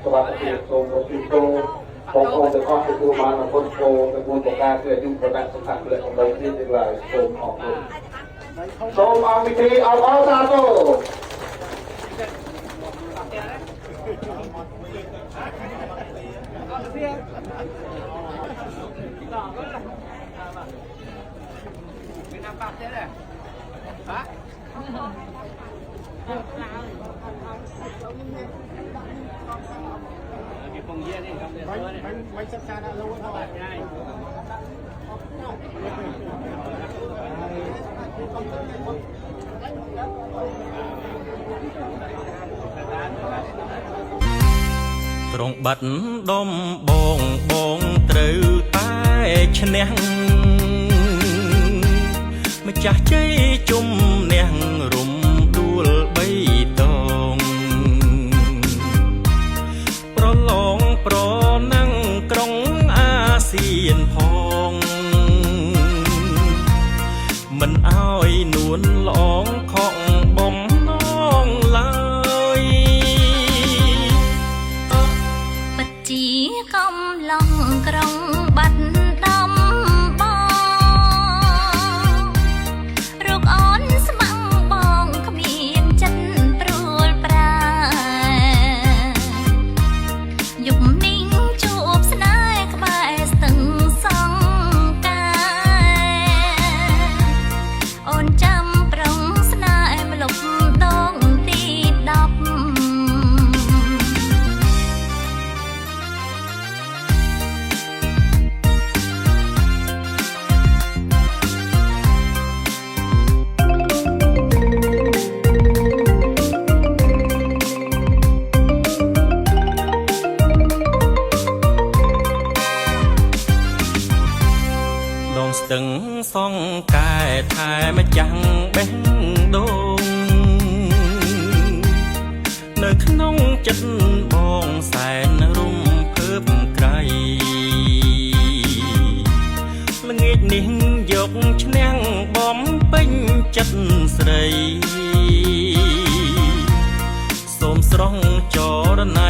สวัสดีโซมรถโตผมคงจะขอให้ดูมาในคนโตเป็นบุญประการเกิดยุ่งประดับสุขภาพเลยของเราที่จึงเลยโซมออกเลยโซมเอาวิธีเอาเอาซาโตไม่จัดการอะไรวะพ่อใช่ត្រង់បាត់ដុំបងត្រូវតែឈ្នះម្ចាស់ជ័យជំនះរំដួលបីតងប្រឡងប្រណាំងក្រុងអាស៊ានផងមិនអើយនួនឡងខកបំណងឡើយបជាកំឡុងក្រុងបាត់ដំបងរកអូនស្ម័គ្របងគ្មានចិត្តព្រួលប្រាយប់នេះជួបស្នេហ៍ក្បែរស្ទឹងសង្ការអូនចាំប្រុងស្នេហ៍ម្លប់ដងទី10ស្ទឹងសងកែថែម្ចាំងបេះដូងនៅក្នុងចិត្តបងសែនរំភើបក្រៃល្ងាចនេះយកឈ្នះបំពេញចិត្តស្រីសូមស្រស់ចរណៃ